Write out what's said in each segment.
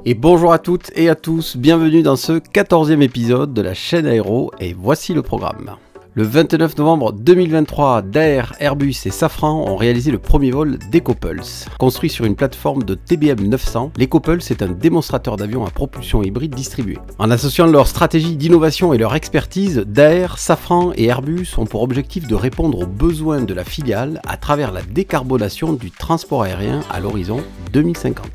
Et bonjour à toutes et à tous, bienvenue dans ce 14e épisode de la chaîne Aéro et voici le programme. Le 29 novembre 2023, Daher, Airbus et Safran ont réalisé le premier vol d'EcoPulse. Construit sur une plateforme de TBM 900, l'EcoPulse est un démonstrateur d'avion à propulsion hybride distribuée. En associant leur stratégie d'innovation et leur expertise, Daher, Safran et Airbus ont pour objectif de répondre aux besoins de la filiale à travers la décarbonation du transport aérien à l'horizon 2050.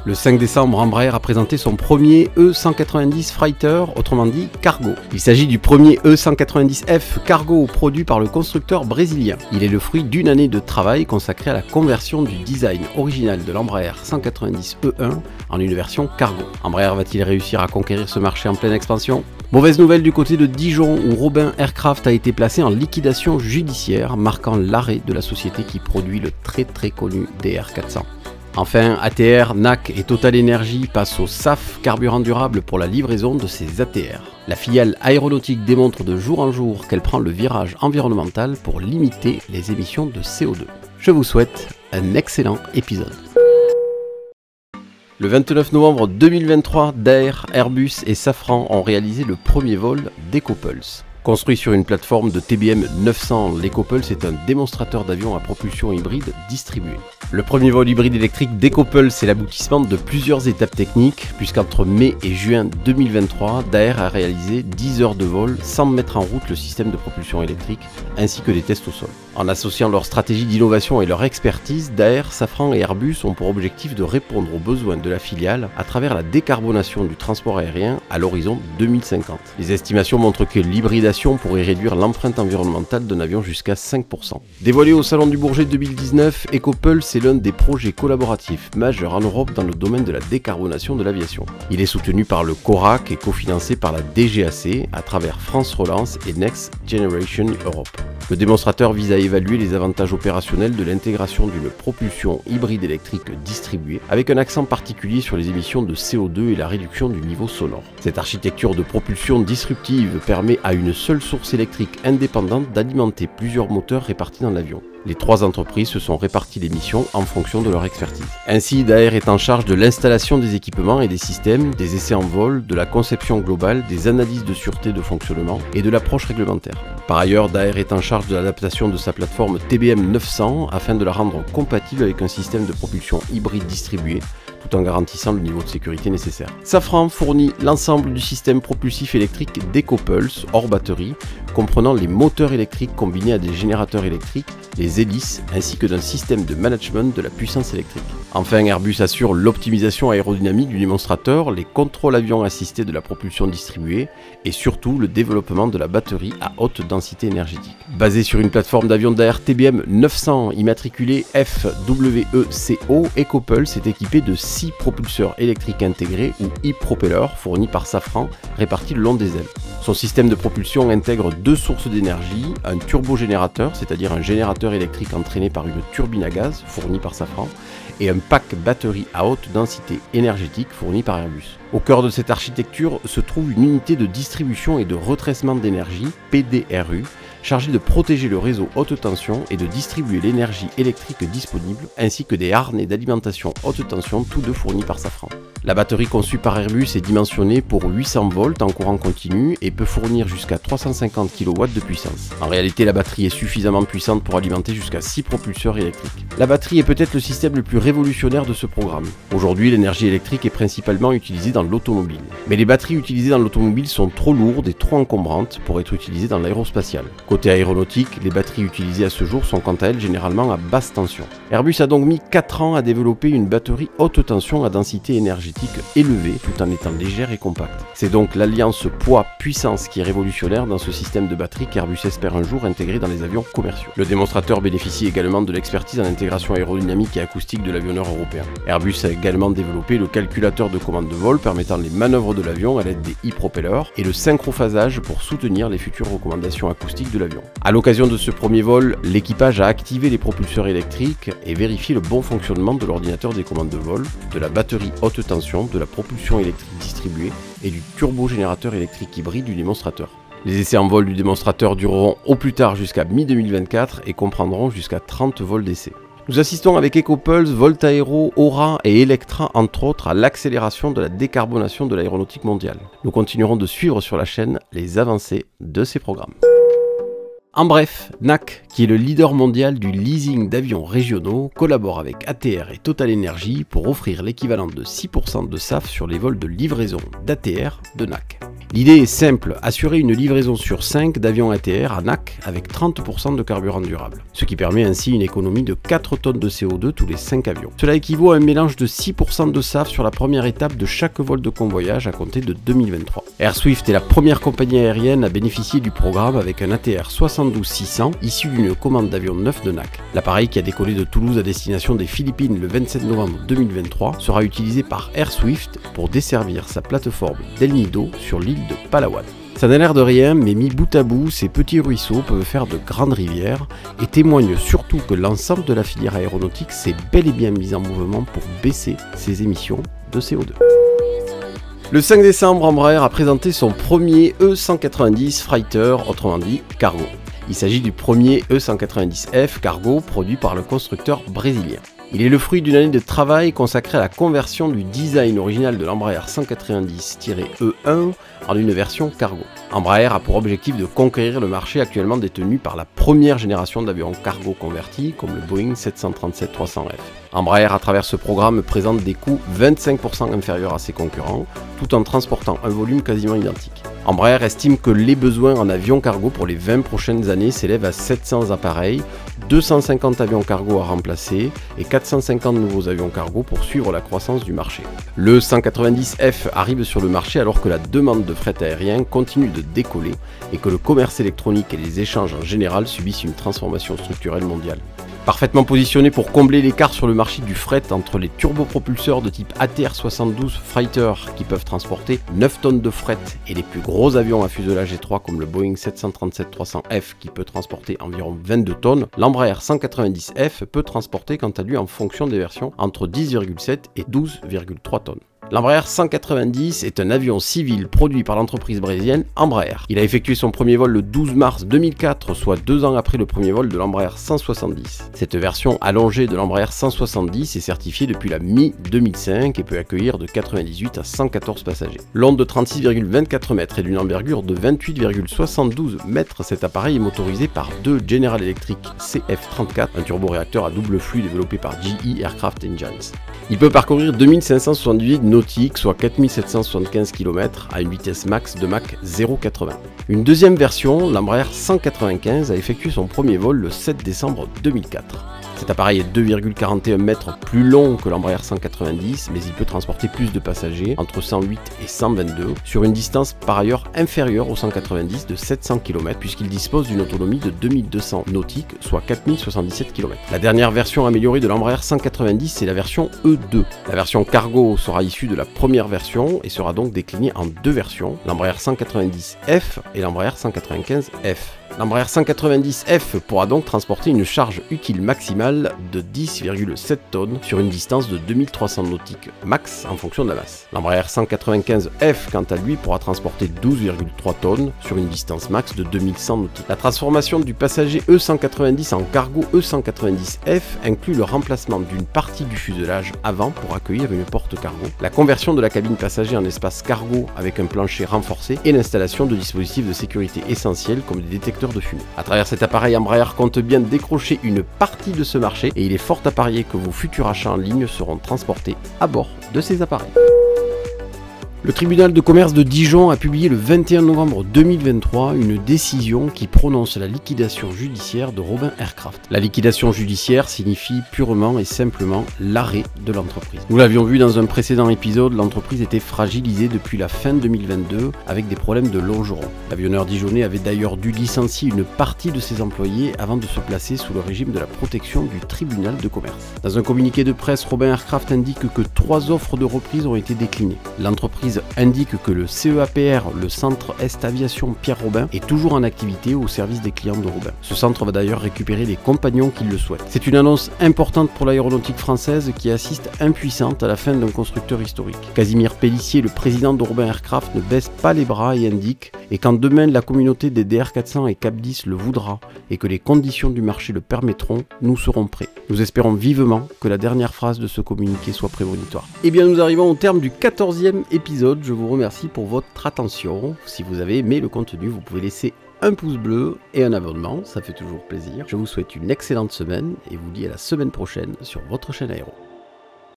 Le 5 décembre, Embraer a présenté son premier E190 Freighter, autrement dit cargo. Il s'agit du premier E190F cargo produit par le constructeur brésilien. Il est le fruit d'une année de travail consacrée à la conversion du design original de l'Embraer 190 E1 en une version cargo. Embraer va-t-il réussir à conquérir ce marché en pleine expansion ? Mauvaise nouvelle du côté de Dijon où Robin Aircraft a été placé en liquidation judiciaire, marquant l'arrêt de la société qui produit le très connu DR400. Enfin, ATR, NAC et Total Energy passent au SAF, carburant durable pour la livraison de ces ATR. La filiale aéronautique démontre de jour en jour qu'elle prend le virage environnemental pour limiter les émissions de CO2. Je vous souhaite un excellent épisode. Le 29 novembre 2023, Daher, Airbus et Safran ont réalisé le premier vol d'EcoPulse. Construit sur une plateforme de TBM 900, l'EcoPulse est un démonstrateur d'avion à propulsion hybride distribué. Le premier vol hybride électrique d'EcoPulse est l'aboutissement de plusieurs étapes techniques, puisqu'entre mai et juin 2023, Daher a réalisé 10 heures de vol sans mettre en route le système de propulsion électrique, ainsi que des tests au sol. En associant leur stratégie d'innovation et leur expertise, Daher, Safran et Airbus ont pour objectif de répondre aux besoins de la filiale à travers la décarbonation du transport aérien à l'horizon 2050. Les estimations montrent que l'hybridation pourrait réduire l'empreinte environnementale d'un avion jusqu'à 5%. Dévoilé au Salon du Bourget 2019, EcoPulse est l'un des projets collaboratifs majeurs en Europe dans le domaine de la décarbonation de l'aviation. Il est soutenu par le CORAC et cofinancé par la DGAC à travers France Relance et Next Generation Europe. Le démonstrateur vise à évaluer les avantages opérationnels de l'intégration d'une propulsion hybride électrique distribuée, avec un accent particulier sur les émissions de CO2 et la réduction du niveau sonore. Cette architecture de propulsion disruptive permet à une seule source électrique indépendante d'alimenter plusieurs moteurs répartis dans l'avion. Les trois entreprises se sont réparties les missions en fonction de leur expertise. Ainsi, Daher est en charge de l'installation des équipements et des systèmes, des essais en vol, de la conception globale, des analyses de sûreté de fonctionnement et de l'approche réglementaire. Par ailleurs, Daher est en charge de l'adaptation de sa plateforme TBM 900 afin de la rendre compatible avec un système de propulsion hybride distribué, tout en garantissant le niveau de sécurité nécessaire. Safran fournit l'ensemble du système propulsif électrique d'EcoPulse hors batterie, comprenant les moteurs électriques combinés à des générateurs électriques, les hélices, ainsi que d'un système de management de la puissance électrique. Enfin, Airbus assure l'optimisation aérodynamique du démonstrateur, les contrôles avions assistés de la propulsion distribuée et surtout le développement de la batterie à haute densité énergétique. Basé sur une plateforme d'avion Daher TBM 900 immatriculée FWECO, EcoPulse est équipé de 6 propulseurs électriques intégrés ou e-propellers fournis par Safran répartis le long des ailes. Son système de propulsion intègre deux sources d'énergie, un turbogénérateur, c'est-à-dire un générateur électrique entraîné par une turbine à gaz fournie par Safran, et un pack batterie à haute densité énergétique fourni par Airbus. Au cœur de cette architecture se trouve une unité de distribution et de retraitement d'énergie, PDRU, chargée de protéger le réseau haute tension et de distribuer l'énergie électrique disponible, ainsi que des harnais d'alimentation haute tension, tous deux fournis par Safran. La batterie conçue par Airbus est dimensionnée pour 800 volts en courant continu et peut fournir jusqu'à 350 kW de puissance. En réalité, la batterie est suffisamment puissante pour alimenter jusqu'à 6 propulseurs électriques. La batterie est peut-être le système le plus révolutionnaire de ce programme. Aujourd'hui, l'énergie électrique est principalement utilisée dans l'automobile. Mais les batteries utilisées dans l'automobile sont trop lourdes et trop encombrantes pour être utilisées dans l'aérospatiale. Côté aéronautique, les batteries utilisées à ce jour sont quant à elles généralement à basse tension. Airbus a donc mis 4 ans à développer une batterie haute tension à densité énergétique élevée tout en étant légère et compacte. C'est donc l'alliance poids-puissance qui est révolutionnaire dans ce système de batterie qu'Airbus espère un jour intégrer dans les avions commerciaux. Le démonstrateur bénéficie également de l'expertise en intégration aérodynamique et acoustique de l'avionneur européen. Airbus a également développé le calculateur de commande de vol permettant les manœuvres de l'avion à l'aide des e-propellers et le synchrophasage pour soutenir les futures recommandations acoustiques de l'avion. A l'occasion de ce premier vol, l'équipage a activé les propulseurs électriques et vérifié le bon fonctionnement de l'ordinateur des commandes de vol, de la batterie haute tension, de la propulsion électrique distribuée et du turbogénérateur électrique hybride du démonstrateur. Les essais en vol du démonstrateur dureront au plus tard jusqu'à mi-2024 et comprendront jusqu'à 30 vols d'essai. Nous assistons avec Ecopulse, Voltaero, Aura et Electra entre autres à l'accélération de la décarbonation de l'aéronautique mondiale. Nous continuerons de suivre sur la chaîne les avancées de ces programmes. En bref, NAC, qui est le leader mondial du leasing d'avions régionaux, collabore avec ATR et Total Energy pour offrir l'équivalent de 6% de SAF sur les vols de livraison d'ATR de NAC. L'idée est simple, assurer une livraison sur 5 d'avions ATR à NAC avec 30% de carburant durable, ce qui permet ainsi une économie de 4 tonnes de CO2 tous les 5 avions. Cela équivaut à un mélange de 6% de SAF sur la première étape de chaque vol de convoyage à compter de 2023. Air Swift est la première compagnie aérienne à bénéficier du programme avec un ATR 72-600 issu d'une commande d'avion neuf de NAC. L'appareil qui a décollé de Toulouse à destination des Philippines le 27 novembre 2023 sera utilisé par Air Swift pour desservir sa plateforme d'El Nido sur l'île de Palawan. Ça n'a l'air de rien, mais mis bout à bout, ces petits ruisseaux peuvent faire de grandes rivières et témoignent surtout que l'ensemble de la filière aéronautique s'est bel et bien mise en mouvement pour baisser ses émissions de CO2. Le 5 décembre, Embraer a présenté son premier E190 Freighter, autrement dit cargo. Il s'agit du premier E190F cargo produit par le constructeur brésilien. Il est le fruit d'une année de travail consacrée à la conversion du design original de l'Embraer 190-E1 en une version cargo. Embraer a pour objectif de conquérir le marché actuellement détenu par la première génération d'avions cargo convertis comme le Boeing 737-300F. Embraer à travers ce programme présente des coûts 25% inférieurs à ses concurrents tout en transportant un volume quasiment identique. Embraer estime que les besoins en avions cargo pour les 20 prochaines années s'élèvent à 700 appareils, 250 avions cargo à remplacer et 450 nouveaux avions cargo pour suivre la croissance du marché. Le 190F arrive sur le marché alors que la demande de fret aérien continue de décoller et que le commerce électronique et les échanges en général subissent une transformation structurelle mondiale. Parfaitement positionné pour combler l'écart sur le marché du fret entre les turbopropulseurs de type ATR-72 Freighter qui peuvent transporter 9 tonnes de fret et les plus gros avions à fuselage étroit comme le Boeing 737-300F qui peut transporter environ 22 tonnes, l'Embraer 190F peut transporter quant à lui en fonction des versions entre 10,7 et 12,3 tonnes. L'Embraer 190 est un avion civil produit par l'entreprise brésilienne Embraer. Il a effectué son premier vol le 12 mars 2004, soit 2 ans après le premier vol de l'Embraer 170. Cette version allongée de l'Embraer 170 est certifiée depuis la mi-2005 et peut accueillir de 98 à 114 passagers. Long de 36,24 mètres et d'une envergure de 28,72 mètres, cet appareil est motorisé par deux General Electric CF34, un turboréacteur à double flux développé par GE Aircraft Engines. Il peut parcourir 2578 nautiques, soit 4775 km, à une vitesse max de Mach 0,80. Une deuxième version, l'Embraer 195, a effectué son premier vol le 7 décembre 2004. Cet appareil est 2,41 mètres plus long que l'Embraer 190, mais il peut transporter plus de passagers, entre 108 et 122, sur une distance par ailleurs inférieure au 190 de 700 km, puisqu'il dispose d'une autonomie de 2200 nautiques, soit 4077 km. La dernière version améliorée de l'Embraer 190, c'est la version E2. La version cargo sera issue de la première version et sera donc déclinée en deux versions, l'Embraer 190F et l'Embraer 195F. L'Embraer 190F pourra donc transporter une charge utile maximale de 10,7 tonnes sur une distance de 2300 nautiques max en fonction de la masse. L'Embraer 195F quant à lui pourra transporter 12,3 tonnes sur une distance max de 2100 nautiques. La transformation du passager E190 en cargo E190F inclut le remplacement d'une partie du fuselage avant pour accueillir une porte cargo, la conversion de la cabine passager en espace cargo avec un plancher renforcé et l'installation de dispositifs de sécurité essentiels comme des détecteurs de fumée. À travers cet appareil, Embraer compte bien décrocher une partie de ce marché et il est fort à parier que vos futurs achats en ligne seront transportés à bord de ces appareils. Le tribunal de commerce de Dijon a publié le 21 novembre 2023 une décision qui prononce la liquidation judiciaire de Robin Aircraft. La liquidation judiciaire signifie purement et simplement l'arrêt de l'entreprise. Nous l'avions vu dans un précédent épisode, l'entreprise était fragilisée depuis la fin 2022 avec des problèmes de longerons. L'avionneur dijonnais avait d'ailleurs dû licencier une partie de ses employés avant de se placer sous le régime de la protection du tribunal de commerce. Dans un communiqué de presse, Robin Aircraft indique que 3 offres de reprise ont été déclinées. L'entreprise L'entreprise indique que le CEAPR, le Centre Est Aviation Pierre Robin, est toujours en activité au service des clients de Robin. Ce centre va d'ailleurs récupérer les compagnons qui le souhaitent. C'est une annonce importante pour l'aéronautique française qui assiste impuissante à la fin d'un constructeur historique. Casimir Pellissier, le président de Robin Aircraft, ne baisse pas les bras et indique « Et quand demain la communauté des DR400 et Cap 10 le voudra et que les conditions du marché le permettront, nous serons prêts. » Nous espérons vivement que la dernière phrase de ce communiqué soit prémonitoire. Eh bien, nous arrivons au terme du 14e épisode. Je vous remercie pour votre attention. Si vous avez aimé le contenu, vous pouvez laisser un pouce bleu et un abonnement, ça fait toujours plaisir. Je vous souhaite une excellente semaine et vous dis à la semaine prochaine sur votre chaîne Aéro.